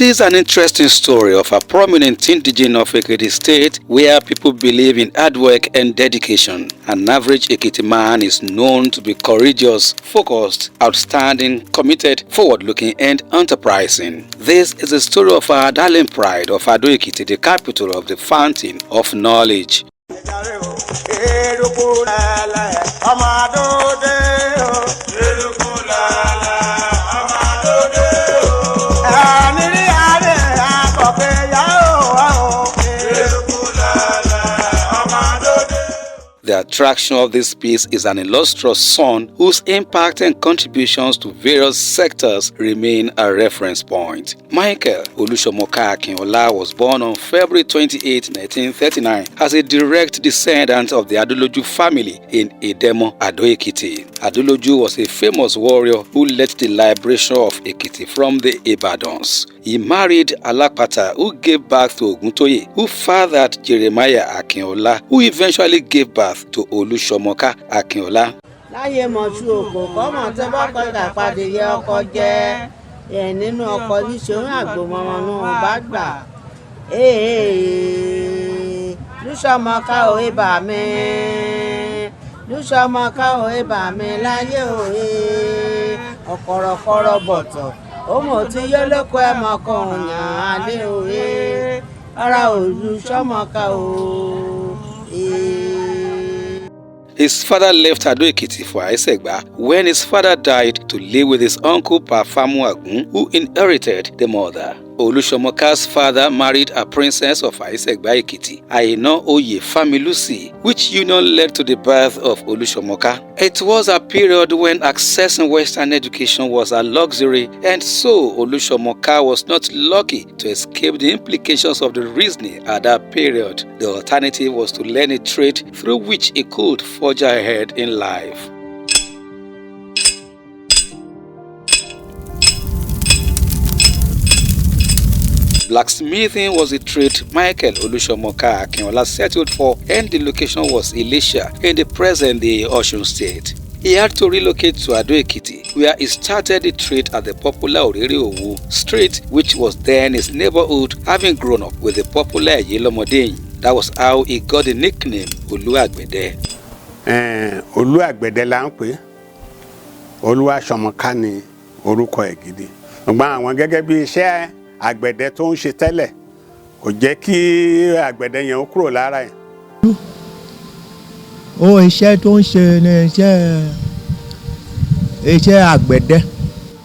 It is an interesting story of a prominent indigenous of Ekiti State where people believe in hard work and dedication. An average Ekiti man is known to be courageous, focused, outstanding, committed, forward-looking and enterprising. This is the story of our darling pride of Ado-Ekiti, the capital of the fountain of knowledge. The attraction of this piece is an illustrious son whose impact and contributions to various sectors remain a reference point. Michael Olusomoka Akinola was born on February 28, 1939 as a direct descendant of the Adoloju family in Edemo, Ado-Ekiti. Adoloju was a famous warrior who led the liberation of Ekiti from the Ibadans. He married Alapata, who gave birth to Oguntoye, who fathered Jeremiah Akinola, who eventually gave birth to Olusomoka Akinola. Láyé mọ̀ṣú òkò kọ́mọ̀ tó bá kọ́ta padì yẹ ọkọ jẹ́ nínú ọkọ níṣòro àgbòmọ̀mọ̀nù bá gbà. Olusomoka òye bà mí, Olusomoka òye bà mí láyé òye ọ̀kọ̀rọ̀kọ̀rọ̀ bọ̀tọ̀. Ọmọ tí yóò lóko ẹ̀ mọ̀ kàn yàn alẹ́ òye ara Olusomoka òye. His father left Ado-Ekiti for Aisegba when his father died to live with his uncle Pafamu Agun, who inherited the mother. Olusomoka's father married a princess of Aisegba Ekiti, Aina Oye Familusi, which union led to the birth of Olusomoka. It was a period when accessing Western education was a luxury, and so Olusomoka was not lucky to escape the implications of the reasoning at that period. The alternative was to learn a trade through which he could forge ahead in life. Blacksmithing was a trade Michael Olusomoka Akinola settled for, and the location was Elisha in the present-day Ondo State. He had to relocate to Ado-Ekiti, where he started the trade at the popular Orere-Owu Street, which was then his neighborhood, having grown up with the popular Yelomodeyin. That was how he got the nickname Olu-Agbede. Olu-Agbede la ń pè, Olusomoka ni orúkọ ẹ̀ gidi. Ṣùgbọ́n àwọn gẹ́gẹ́ bí iṣẹ́ àgbẹ̀dẹ tó ń ṣe tẹ́lẹ̀ kò jẹ́ kí àgbẹ̀dẹ yẹn ó kúrò lára ẹ̀. Iṣẹ́ tó ń ṣe ni iṣẹ́ àgbẹ̀dẹ.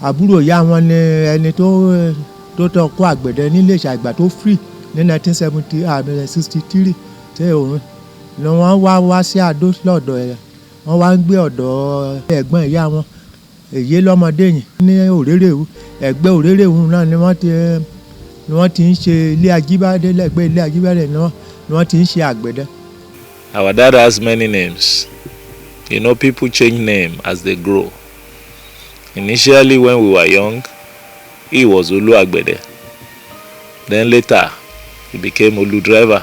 Àbúrò ìyá wọn ni ẹni tó tọ́ kọ́ àgbẹ̀dẹ nílé ìṣàgbà tó free ní 1963 tí òun ni wọ́n wá sí Adó lọ́dọ̀ ẹ̀. Wọ́n wá ń gbé ọ̀dọ̀ ẹ̀gbọ́n ìyá wọn èyí lọ́mọdé yìí ní Orere-Owu. Ẹgbẹ́ Orere-Owu náà ni wọ́n ti ń ṣe ilé Ajíbádé, lẹ́gbẹ̀ẹ́ ilé Ajíbádé ni wọ́n ti ń ṣe àgbẹ̀dẹ. Our dad has many names. You know, people change name as they grow. Initially, when we were young, he was Olu-Agbede. Then later, he became Olu Driver.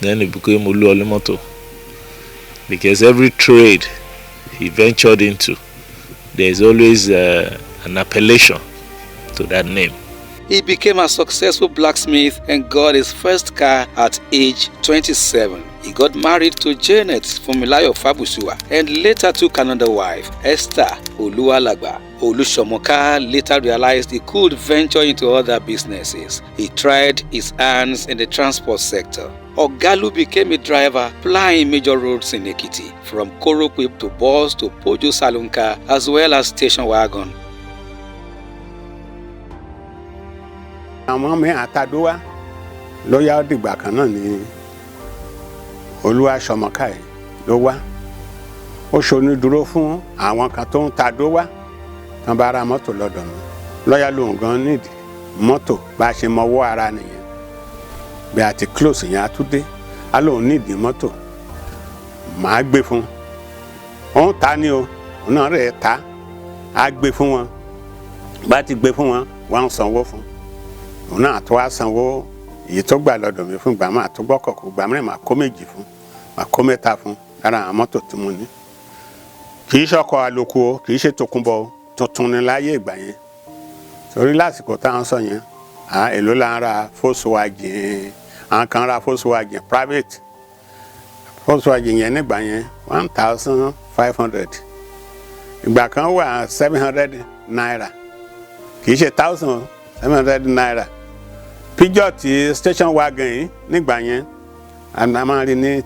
Then he became Olu Olumoto. Because every trade he ventured into, there is always an appellation to that name. He became a successful blacksmith and got his first car at age 27. He got married to Janet Fumilayo Fabusua and later took another wife, Esther Oluwalagba. Olusomoka later realized he could venture into other businesses. He tried his hands in the transport sector. Ogalu became a driver plying major roads in Ekiti, from Korokwe to bus to Pojo Salunka, as well as station wagon. Àwọn mi àtàdó wá ló yá dìgbà kan náà ni Olusomoka yìí ló wá. Ó ṣonídúró fún àwọn kan tó ń tàdó wá tán bá ra mọ́tò lọ́dọ̀ mi. Lọ́yà lòun gan nídìí mọ́tò bá ṣe mọ́wọ́ ara nìyẹn. Bí a ti close yẹn á tún dé, á lòun nídìí mọ́tò. Màá gbé fún. Òun ta ni o, òun náà rẹ̀ ta. Á gbé fún wọn. Bá ti gbé fún wọn, wọ́n ń sanwó fún. Òun náà tó wá sanwó èyí tó gbà lọ́dọ̀ mi fún ìgbà máa tó gbọ́kọ̀kọ̀ ìgbà mìíràn máa kó méjì fún, máa kó mẹ́ta fún lára àwọn mọ́tò tí mo ní. Kì í ṣọkọ̀ àlòkù o, kì í ṣe tòkunbọ̀ o, tuntun ni láyé ìgbà yẹn. torí lásìkò táwọn sọ yẹn èló là ń ra Volkswagen, àwọn kan ra Volkswagen private, Volkswagen yẹn nígbà yẹn 1,500, ìgbà kan wà 700 naira, kì í ṣe 1,700 naira. Peugeot station wagon yìí nígbà yẹn a máa rí ní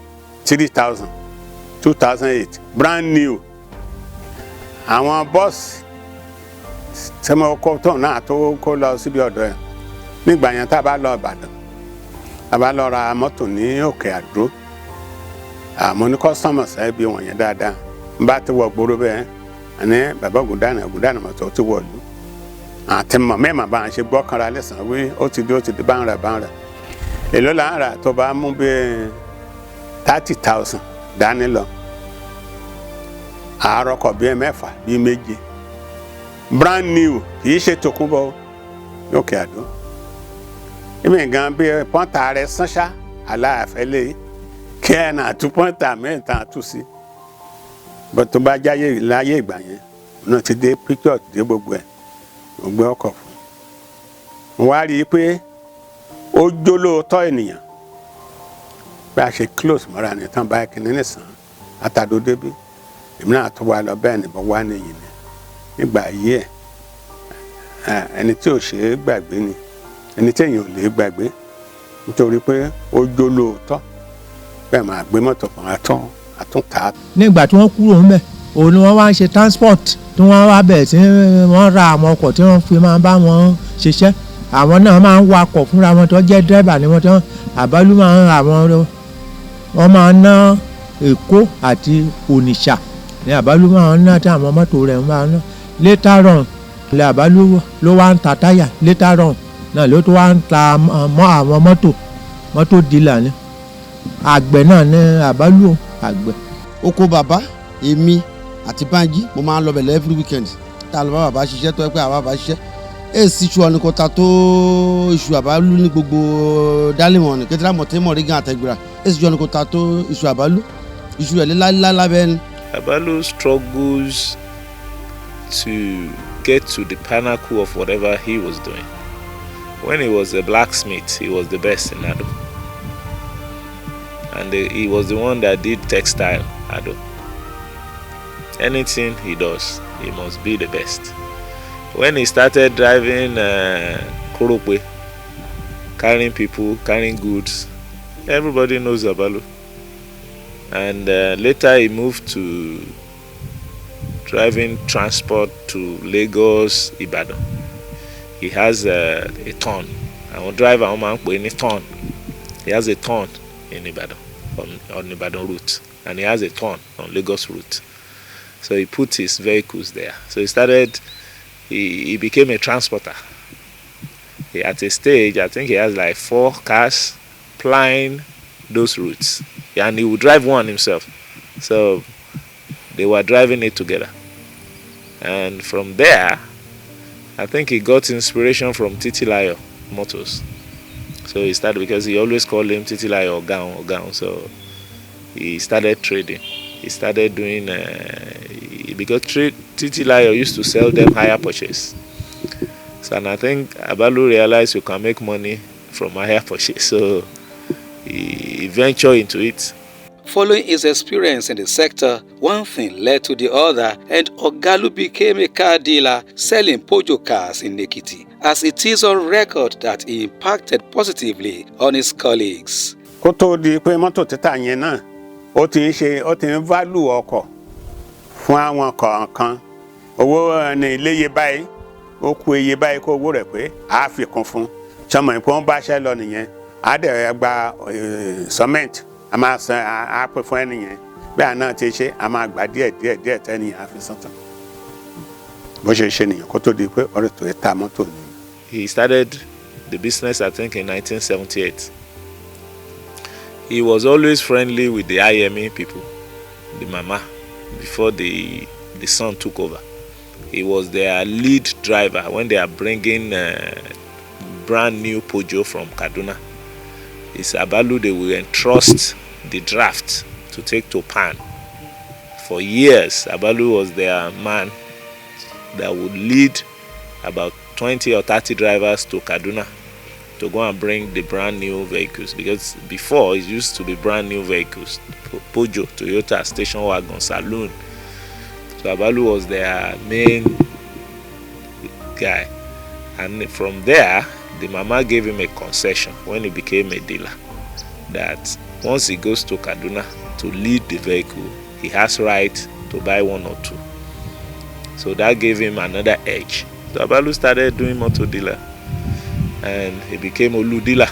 3,000, 2008 brand new. Àwọn bọ́ọ̀sì tí mo kó tó náà tó kó lọ síbi ọ̀dọ̀ ẹ̀ nígbà yẹn tá a bá lọ Ìbàdàn, a bá lọ ra mọ́tò ní Òkè Àdó, àmọ́ ní customers ẹ̀ bí wọ̀nyẹn dáadáa n bá ti wọ gbòòrò bẹ́ẹ̀ ẹni bàbá Ògúndànà mọ́tò ti wọ̀lú àti mọ̀ mẹ́ẹ̀mà bá ń ṣe gbọ́kànra lẹ́sàn-án wí ó ti di bá ń rà èló là ń rà tó bá mú bí 30,000 dání lọ àárọ̀ kọ̀ bí mẹ́fà bí méje brand new, kì í ṣe tòkunbọ̀ Òkè Àdó. Èmi gan bí pọ́ńtà rẹ̀ sánṣá aláàfẹ́lẹ́ kí ẹ̀ náà tún pọ́ńtà mẹ́ta tún sí. Bó tó bá jáyé láyé ìgbà yẹn náà ti dé Peugeot dé gbogbo ẹ̀ gbogbo ọkọ̀ fún. Mo wá rí i pé ó jólóòtọ́ ènìyàn bí a ṣe close mọ́ra ní tán báyìí kìíní nìsàn àtàdó débí èmi náà tó wá lọ bẹ́ẹ̀ ni mo wá nìyí ni nígbà yìí ẹni tí ò ṣe é gbàgbé ni ẹni tí èèyàn ò lè gbàgbé nítorí pé ó jólóòtọ́ bẹ́ẹ̀ máa gbé mọ́tò kan àtúntà. nígbà tí wọ́n kúrò ńbẹ̀ òun ni wọ́n wá ń ṣe transport tí wọ́n wá bẹ̀rẹ̀ tí wọ́n ra àwọn ọkọ̀ tí wọ́n fi máa bá wọn ṣiṣẹ́. Àwọn náà máa ń wakọ̀ fúnra wọn tó jẹ́ dírẹ́bà ni wọ́n tó àbálú máa ń ra wọ́n máa ń ná Èkó àti Onitsha ní àbálú máa ń ná tí àwọn mọ́tò rẹ̀ máa ń ná. Later on ilẹ̀ àbálú ló wá ń ta táyà, later on náà ló tó wá ń ta mọ́ àwọn mọ́tò dílà ni. Àgbẹ̀ náà ní àbálú àgbẹ̀. Oko bàbá èmi àti Bánjí mo máa ń lọ bẹ̀lẹ̀ every weekend tá a lọ bá bàbá ṣiṣẹ́ tó ẹ pé àwa bàbá ṣiṣẹ́ èsì iṣu ọ̀nì kọta tó iṣu àbálú ní gbogbo dálẹ́mọ̀ ní kẹtìrà mọ̀tẹ́mọ̀ rígan àtẹ̀gbìrà èsì iṣu ọ̀nì kọta tó iṣu àbálú iṣu ẹ̀ lábẹ́ ẹni. Abalu struggles to get to the pinnacle of whatever he was doing. When he was a blacksmith, he was the best in Ado. And he was the one that did textile Ado. Anything he does, he must be the best. When he started driving Korope, carrying people, carrying goods, everybody knows Abalu. And later he moved to driving transport to Lagos, Ibadan. He has a ton. I will drive a man in a ton. He has a ton in Ibadan, on Ibadan route. And he has a ton on Lagos route. So he put his vehicles there. So he became a transporter. At a stage, I think he has like 4 cars plying those routes. And he would drive one himself. So they were driving it together. And from there, I think he got inspiration from Titilayo Motors. So he started, because he always called him Titilayo Ogaon. So he started trading. He started doing, because Titilayo used to sell them higher purchase. So, and I think Abalu realized you can make money from higher purchase. So he ventured into it. Following his experience in the sector, one thing led to the other, and Ogalu became a car dealer selling Pojo cars in Ekiti, as it is on record that he impacted positively on his colleagues. Kó tó di pé mọ́tò títà yẹn náà ó ti ń value ọkọ̀ fún àwọn kọ̀ọ̀kan. Owó ní iléyè báyìí ó kù iye báyìí kó owó rẹ̀ pé a fi kún fún. Sọmọ ìpò ń bá ṣẹ́ lọ nìyẹn. A dẹ̀ gba cement. A máa san a pè fún ẹnìyẹn bí àná ti ṣe a máa gbà díẹ̀ tẹ́nìyàn á fi san tán. Bó ṣe ṣe nìyẹn kó tó di pé ọ̀rẹ́ tó ta mọ́tò ni. He started the business, I think, in 1978. He was always friendly with the IME people, the mama, before the son took over. He was their lead driver when they are bringing brand new Pojo from Kaduna. It's Abalu they will entrust the draft to take to Pan. For years, Abalu was their man that would lead about 20 or 30 drivers to Kaduna to go and bring the brand new vehicles, because before it used to be brand new vehicles, Peugeot, Toyota, station wagon, saloon. So Abalu was their main guy, and from there the mama gave him a concession when he became a dealer, that once he goes to Kaduna to lead the vehicle, he has right to buy one or two. So that gave him another edge. So Abalu started doing motor dealer, and he became Olu dealer.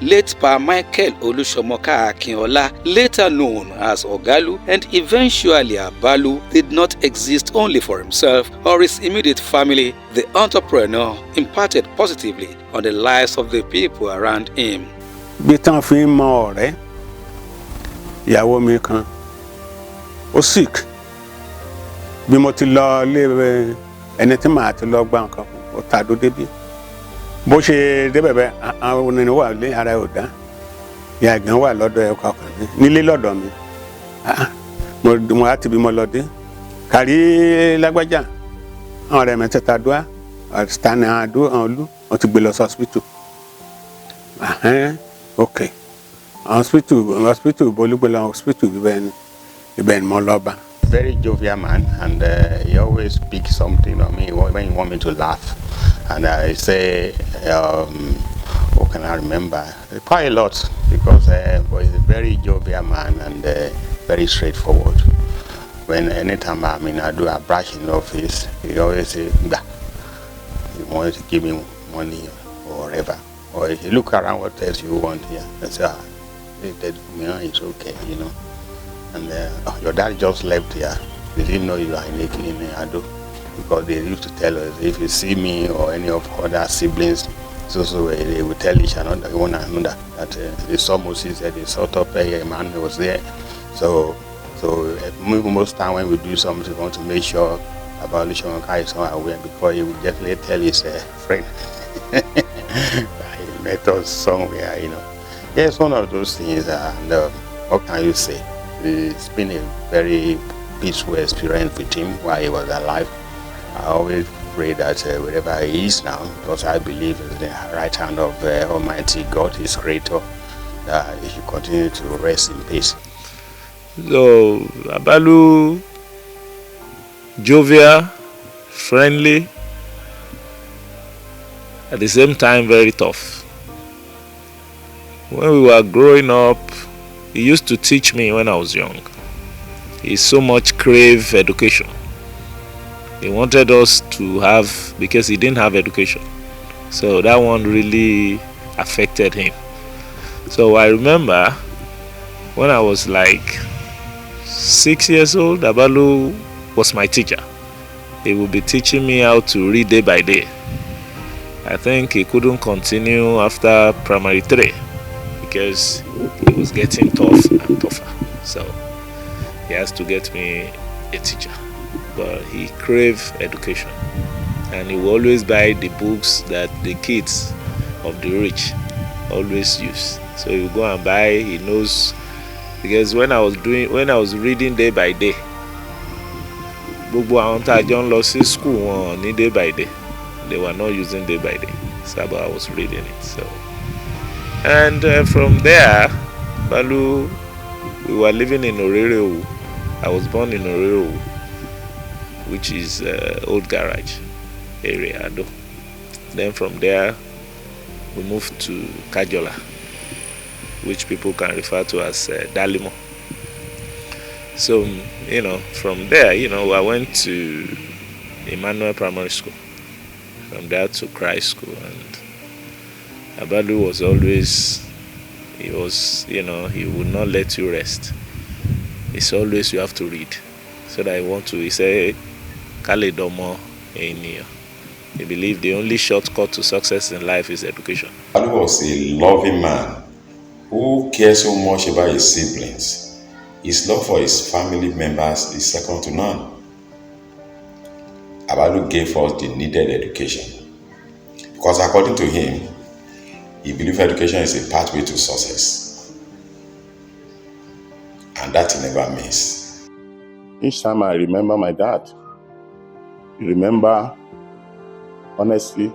Late Pa Michael Olusomoka Akinola, later known as Ogalu, and eventually Abalu, did not exist only for himself or his immediate family. The entrepreneur imparted positively on the lives of the people around him. bí tán fi ń mọ ọ̀rẹ́ ìyàwó mi kan ó sick bí mo ti lọ lé ẹni tí màá ti lọ gba nǹkan fún ó tàdó débí bó ṣe débẹ̀ bẹ́ẹ̀ àwọn onírin wà lé ara ẹ̀ ò dá ìyá ìgbọ̀n wà lọ́dọ̀ ẹ̀ ọkọ̀ nílé lọ́dọ̀ mi mo á ti bí mo lọ dé kárí lágbájá àwọn ọ̀rẹ́ mi ti tàdó stanley Ado Olú wọ́n ti gbé lọ sí hospital. Okay. Hospital, Bolugbola Hospital, Ben Moloba. Very jovial man, and he always speaks something on me when he want me to laugh. And I say, what can I remember? Quite a lot, because he's a very jovial man and very straightforward. Anytime I do a brush in the office, he always say, "Bah," he wants to give me money or whatever. Or if you look around, what else you want here? I say, it's okay, you know. And your dad just left here. They didn't know you are in Ado, because they used to tell us, if you see me or any of other siblings, so they will tell each another, one another, that they saw Moses, they saw Tope, a man was there. So most time when we do something, we want to make sure about Olusomoka is not aware, because he will definitely tell his friend. He met us somewhere, you know. Yeah, it's one of those things, and what can you say? It's been a very peaceful experience with him while he was alive. I always pray that wherever he is now, because I believe in the right hand of Almighty God, his creator, that he should continue to rest in peace. So Abalu, jovial, friendly, at the same time very tough. When we were growing up, he used to teach me when I was young. He so much craved education. He wanted us to have, because he didn't have education. So that one really affected him. So I remember when I was like 6 years old, Abalu was my teacher. He would be teaching me how to read day by day. I think he couldn't continue after primary 3 because it was getting tough and tougher. So he has to get me a teacher. But he craved education, and he will always buy the books that the kids of the rich always use. So he will go and buy. He knows, because when I was reading day by day, gbogbo àwọn tá a jọ ń lọ sí school wọn ní day by day, they were not using day by day. So I was reading it. So, and from there, Balu, we were living in Orere. I was born in Orere, which is old garage area, Ado. Then from there, we moved to Kajola, which people can refer to as Dalimo. So, from there, I went to Emmanuel Primary School. From there to Christ School. And Abalu was always, he would not let you rest. It's always you have to read. So that he said, Kale Domo Eniyo. He believed the only shortcut to success in life is education. Abalu was a loving man who cares so much about his siblings. His love for his family members is second to none. Abalu gave us the needed education, because according to him, he believed education is a pathway to success, and that he never missed. Each time I remember my dad, I remember Honestly,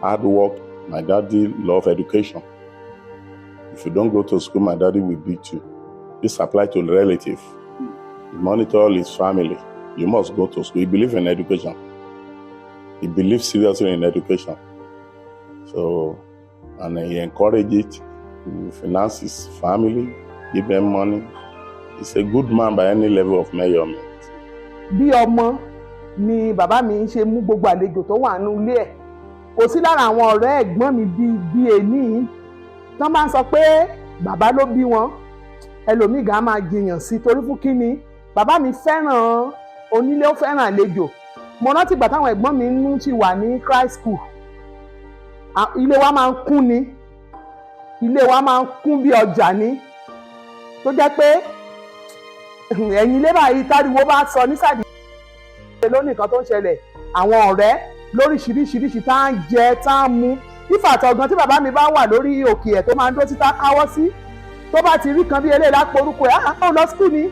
hard work. My daddy loved education. If you don't go to school, my daddy will beat you. This applies to relative. He monitors his family. You must go to school. He believes in education. He believes seriously in education. So, and he encouraged it. He financed his family, give them money. He's a good man by any level of measurement. Bí ọmọ ni bàbá mi ṣe mú gbogbo àlejò tó wà nínú ilé ẹ̀. Kò sí lára àwọn ọ̀rẹ́ ẹ̀gbọ́n mi bí èní. Tán bá ń sọ pé bàbá ló bí wọn, ẹlòmíì gan máa jiyàn sí torí fún kíni. Bàbá mi fẹ́ràn onílé, ó fẹ́ràn àlejò. Mo rántí ìgbà táwọn ẹ̀gbọ́n mi ń ti wà ní Christ school. Ilé wa máa ń kún ni. Ilé wa máa ń kún bí ọjà ni. Tó jẹ́ pé ẹ̀yìn ilé báyìí táriwo bá sọ nísàlẹ̀ lónìí kan tó ń ṣẹlẹ̀, àwọn ọ̀rẹ́ lóríṣiríṣiríṣi tá ń jẹ tá ń mu. Ìfàtọ̀gàn tí bàbá mi bá wà lórí òkè ẹ̀ tó máa ń dó síta káwọ́ sí, tó bá ti rí kan bí eléyìí lápò orúkọ ẹ̀ ó lọ skul ni,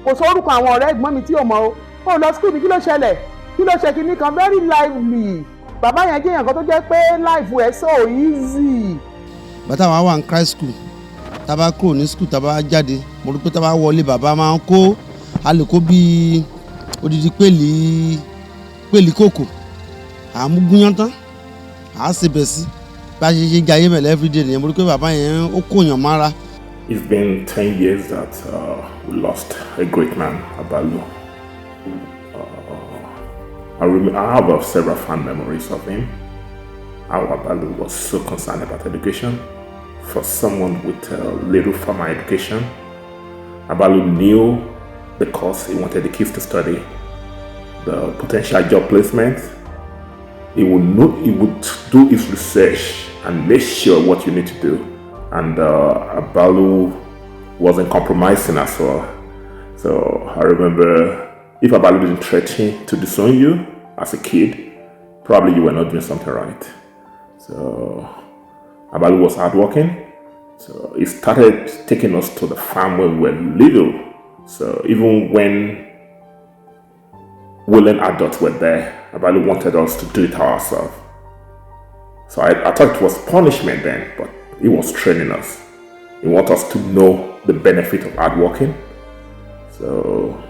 kò sọ orúkọ àwọn ọ̀rẹ́ ẹ̀gbọ́n mi tí ò mọ̀ ó lọ skul ni, kí ló ṣẹlẹ̀, kí ló ṣe kinní kan, very lively. Bàbá yẹn jẹ́ èèyàn kan tó jẹ́ pé life ẹ̀ so easy. Bàtà wa wà ní Christ school, tá bá kúrò ní school tá bá jáde, mo rí pé tá bá wọlé bàbá máa ń kó alèkó bíi odidi pèlì kòkò àmúgúnyán tán àá ṣe bẹ̀ sí bá ṣe ṣe jayé mẹ́lẹ̀ everyday nìyẹn. Mo rí pé bàbá yẹn ó kóyàn mára. It's been 10 years that we lost a great man, Abalu. I have several fond memories of him. How Abalu was so concerned about education. For someone with little formal education, Abalu knew the course he wanted the kids to study, the potential job placement. He would do his research and make sure what you need to do. And Abalu wasn't compromising as well. So I remember, if Abalu didn't threaten to disown you as a kid, probably you were not doing something right. So Abalu was hardworking. So he started taking us to the farm when we were little. So even when willing adults were there, Abalu wanted us to do it ourselves. So I thought it was punishment then, but he was training us. He wanted us to know the benefit of hard working. So,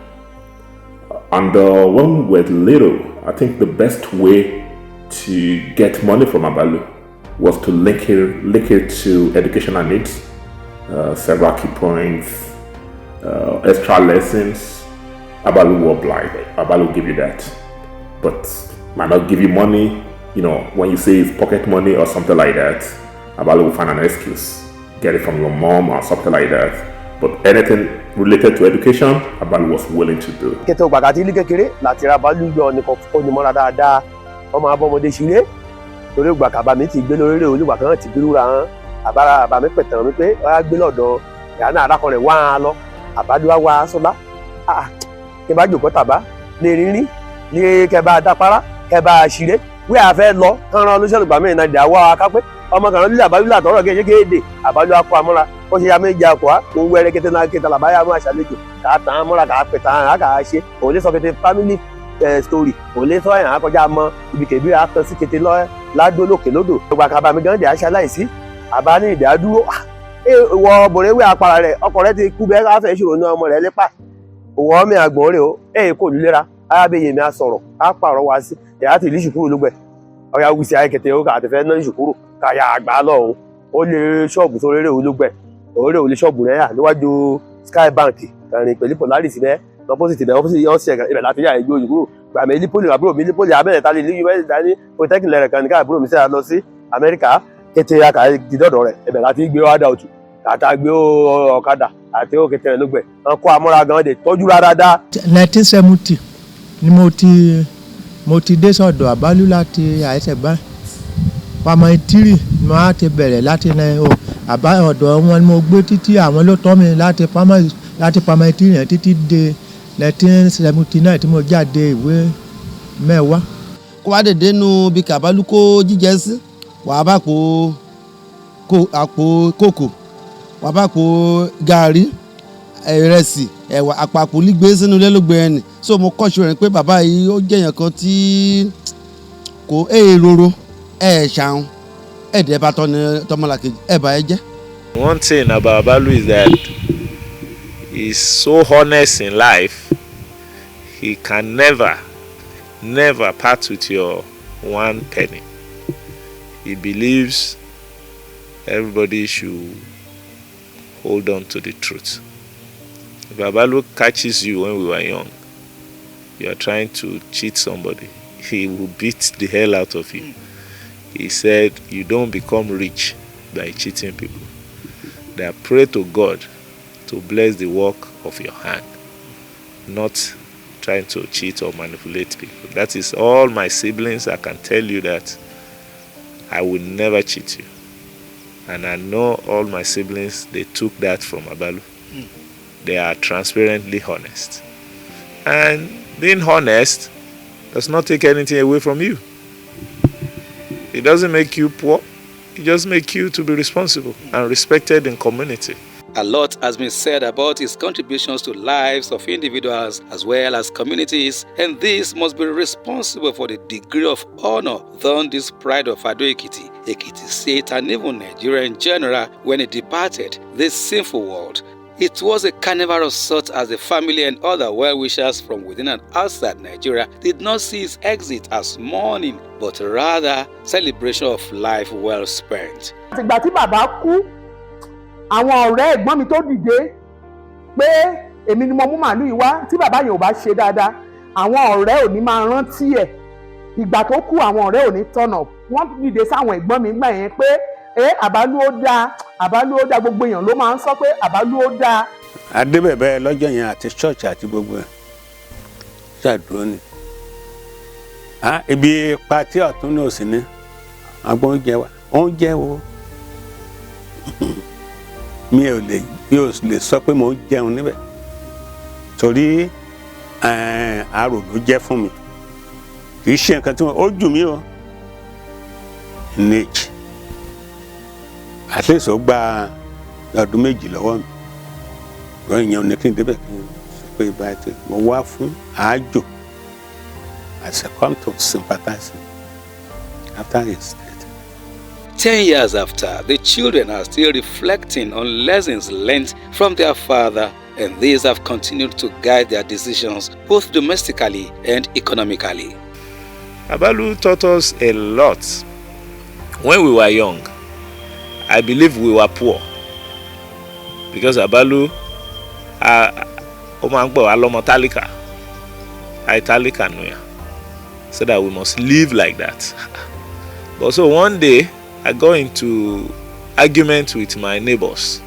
and when we were little, I think the best way to get money from Abalu was to link it to educational needs, several key points, extra lessons. Abalu will oblige. Abalu will give you that, but might not give you money. You know, when you say it's pocket money or something like that, Abalu will find an excuse, get it from your mom or something like that. But anything related to education, Abalu was willing to do. Kẹtọ gbàgàtí ilé kékeré láti ra Abalu yọ nìkan onímọ̀ra dáadáa, ọmọ abọ́mọdé ṣeré. Torí ìgbà kàbá mi ti gbé lórí rẹ̀ olúgbà kan ti gbérú ra hàn. Àbá mi pẹ̀tàn mi pé ọ̀yá gbé lọ́dọ̀ ìyá náà arákùnrin wá á lọ. Abalu wá wá sọ́lá. Kẹ bá jòkó tàbá lè rínrín lè kẹ bá dápárá kẹ bá ṣeré. Wí àfẹ́ lọ kán rán olóṣèlú gbàmí ìnà ìdí àwọ̀ akápẹ́. Ọmọ kan lílẹ̀ Abalu látọ̀rọ̀ kéde Abalu akọ amúra. Ó ṣe ya méjì akọ á, òun wẹ́rẹ́ kété náà kété làbáyá mú àṣàlejò. Kà á tàn án múra kà á pẹ̀ tàn án kà á ṣe. Òun lè sọ kété family story. Òun lè sọ ẹ̀hán kọjá mọ ibi kèbí rà tán sí kété ládó lókè lódò. Gbogbo àkàbà mi gan dè aṣá láìsí. Àbá ní ìdí àdúró. Wọ bòrèwé apara rẹ̀, ọkọ rẹ̀ ti kú bẹ́ẹ̀ káfẹ́ ìṣòro ní ọmọ rẹ̀ lépa. Òwò ọmọ àgbọ̀n rẹ̀ o, kò lulera. Arábẹ̀yẹ mi á sọ̀rọ̀, á pààrọ̀ wá sí. Ìyá ti líṣù kúrò lógbẹ̀. Ọya wùsì ayẹkẹtẹ ó kà àti fẹ́ ná líṣù kúrò. Kàyà àgbà lọ́hùn. Ó lè ṣọ́ọ̀bù tó réré ológbẹ̀. Òré òlé ṣọ́ọ̀bù rẹ̀ yà níwájú Sky Bank kàrin pẹ̀lú Polaris bẹ́ẹ̀ lọ́pọ̀sìtì bẹ́ẹ̀ ọ́fíìsì ọ̀sẹ̀ ibẹ̀ láti yà ìjọ òyìnbó gbàmẹ́ lípólì àbúrò mi lípólì abẹ́rẹ́ ní US dání polytechnic rẹ̀ kan ní káàbúrò mi sẹ́yà lọ sí Amẹ́ríkà kété aka dídọ̀dọ̀ rẹ̀ ibẹ̀ láti gbé wádà òtù kàtà gbé ọ̀kadà àti òkètè rẹ̀ lógbẹ̀ wọn kó amúra gan de tọ́jú rárá. 1970 ni mo ti dé sọ́dọ̀ Abalu láti àìsẹ̀gbá pamọ́ ìtírì ni wọ́n á ti bẹ̀rẹ̀ láti àbá ọ̀dọ̀ wọn ni mo gbé títí àwọn ló tọ́ mi láti pamọ́ ìtírì yẹn títí dé 1979 tí mo jáde ìwé mẹ́wàá. Kó wá dèdè nu bí Abalu kó jíjẹ sí wàá bá àpò kòkò wàá bá àpò gàrí ìrẹsì ẹ̀wà àpapọ̀ lígbé sínú ilé ló gbé ẹni. So mo kọ́ṣù rẹ̀ pé bàbá yìí ó jẹ́ èèyàn kan tí jókòó roro ṣàwọn ẹ̀dẹ̀ bá tọmọlàkejì bá ẹ jẹ́. One thing about Abalu is that he's so honest in life. He can never part with your 1 penny. He believes everybody should hold on to the truth. If Abalu catches you when we were young, you are trying to cheat somebody, he will beat the hell out of you. He said, you don't become rich by cheating people. That pray to God to bless the work of your hand, not trying to cheat or manipulate people. That is all my siblings. I can tell you that I will never cheat you. And I know all my siblings, they took that from Abalu. They are transparently honest. And being honest does not take anything away from you. It doesn't make you poor. It just makes you to be responsible and respected in community. A lot has been said about his contributions to lives of individuals as well as communities, and this must be responsible for the degree of honor done this pride of Ado-Ekiti, Ekiti State, and even Nigeria in general when he departed this sinful world. It was a carnival of sorts as the family and other well-wishers from within and outside Nigeria did not see his exit as mourning, but rather celebration of life well spent. Ìgbà tí bàbá kú, àwọn ọ̀rẹ́ ẹ̀gbọ́n mi tó dìde pé èmi ni mo mú màálù yìí wá tí bàbá yẹn ò bá ṣe dáadáa, àwọn ọ̀rẹ́ ò ní máa rántí ẹ̀. Ìgbà tó kú àwọn ọ̀rẹ́ ò ní turn up. Wọ́n dìde sáwọn ẹ̀gbọ́n mi gbà yẹn pé Àbálú ó dáa, gbogbo èèyàn ló máa ń sọ pé Àbálú ó dáa. Adébẹ̀bẹ̀ lọ́jọ́ yẹn àti church àti gbogbo ẹ̀ ṣàdúró ni. Ibi pati ọ̀tún náà sì ni agbọn oúnjẹ wa oúnjẹ wo mi ò lè sọ pé mo ń jẹun níbẹ̀ torí àrò ló jẹ́ fún mi kì í ṣe nǹkan tí ó jù mí o nèjì àti èso gba ọdún méjì lọ́wọ́ mi lọ́yìn yẹn ní kí n débẹ̀ kí n sọ pé ìbá ti mo wá fún àájò as a come to sympathize after his death. 10 years after, the children are still reflecting on lessons learned from their father, and these have continued to guide their decisions both domestically and economically. Abalu taught us a lot. When we were young, I believe we were poor because Abalu said that we must live like that. But so one day I got into argument with my neighbors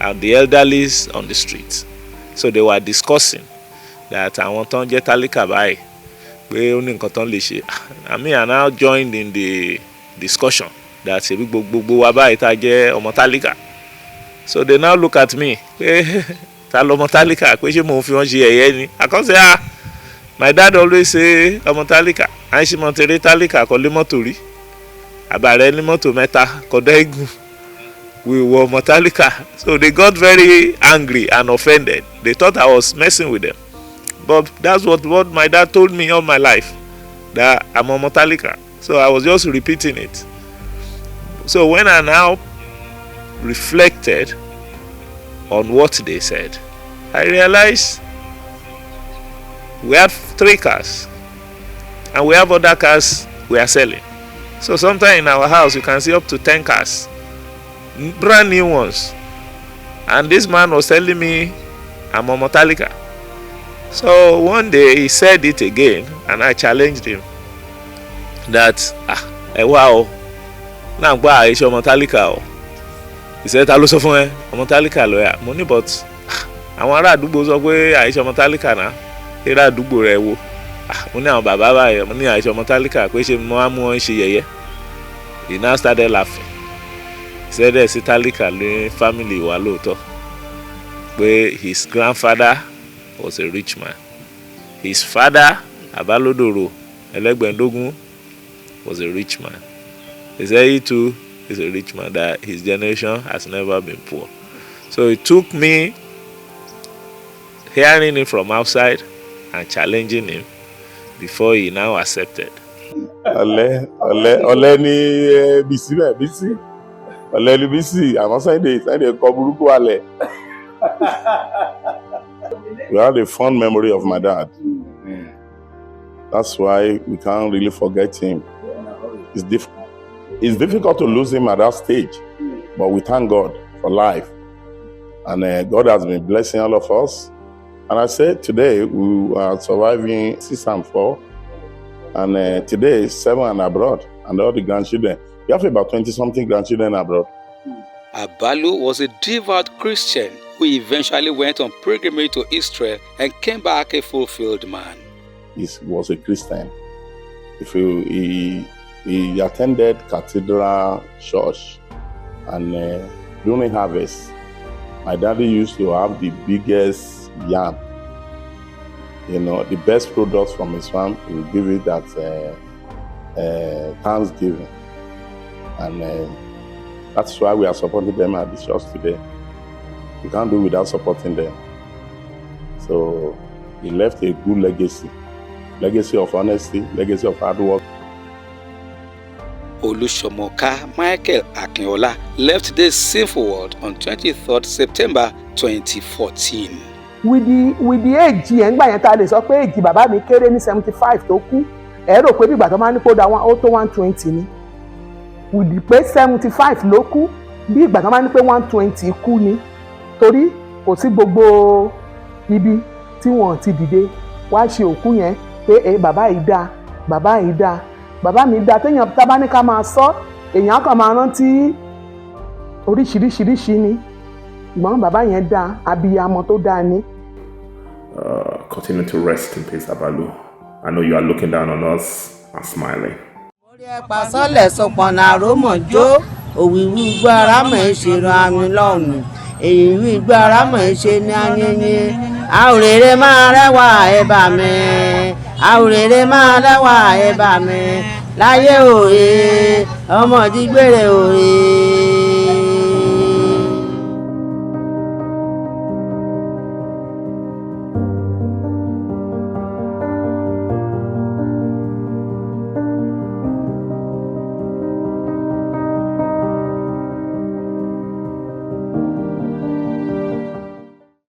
and the elderlies on the street. So they were discussing that I want to get talika by. I mean, I now joined in the discussion that so they now look at me. I can't say my dad always say omotalika and she montere talika kole motori abare ni moto meta kodegu we were motalika. So they got very angry and offended. They thought I was messing with them. But that's what my dad told me all my life, that I'm a motalika. So I was just repeating it. So when I now reflected on what they said, I realized we have 3 cars and we have other cars we are selling. So sometimes in our house you can see up to 10 cars, brand new ones. And this man was telling me I'm a motalika. So one day he said it again and I challenged him that wow, now I show motalika. He said Olusomoka motalika lawyer money, but I want to do both of way I show motalika now. He ra àdúgbò rẹ̀ wo mo ní àwọn bàbá báyìí mo ní àìsàn mọ́tálíkà pé ṣe mo á mú wọn ṣe yẹ̀yẹ́. He now started laughing. He said ẹ̀ sí tálíkà ní family wa lóòótọ́ pé his grandfather was a rich man. His father Abalodoro Ẹlẹ́gbẹ̀ndógún was a rich man. He said he too is a rich man, that his generation has never been poor. So it took me hearing it from outside and challenging him before he now accepted. ọ̀lẹ ni Bísí bẹ́ẹ̀ Bísí ọ̀lẹ ni Bísí àmọ́ Sunday kọ burúkú alẹ̀. We had a fond memory of my dad. That's why we can't really forget him. It's difficult to lose him at that stage, but we thank God for life. And God has been blessing all of us. And I said today we are surviving 6 and 4. And today 7 and abroad. And all the grandchildren. We have about 20-something grandchildren abroad. Abalu was a devout Christian who eventually went on pilgrimage to Israel and came back a fulfilled man. He was a Christian. He attended Cathedral Church, and during harvest, my daddy used to have the biggest yam. The best products from his farm. He would give it at Thanksgiving, and that's why we are supporting them at the church today. We can't do without supporting them. So he left a good legacy of honesty, legacy of hard work. Olusomoka Michael Akinola left this sinful world on 23rd September 2014. With the age yẹn gbà yẹn ta lè sọ pé age bàbá mi kéré ní 75 tó kú ẹ rò pé bí ìgbà tó máa ní kó da ó tó 120 ni. With the pé 75 ló kú bí ìgbà tó máa ní pé 120 kú ni torí kò sí gbogbo ibi tí wọ́n ti dìde wá ṣe òkú yẹn pé bàbá yìí dá bàbá mi dá téèyàn tá bá ní ká máa sọ èèyàn kan máa rántí oríṣiríṣi ni ìmọ̀ bàbá yẹn dá abiyamọ tó dá ni. Continue to rest in peace, Abalu. I know you are looking down on us and smiling. orí ẹ̀pà sọ́lẹ̀ sọpọ̀nà àrómọ̀jó òwìwí igbó arámọ̀ ẹ̀ ṣe ran àmì lọ́ọ̀nù èyí wí igbó arámọ̀ ẹ̀ ṣe ní ayẹyẹ àwòrèrè máa rẹwà ẹ̀ bà mí àwòrèrè máa rẹwà ẹ̀ bà mí láyé òye ọmọdé gbére òye.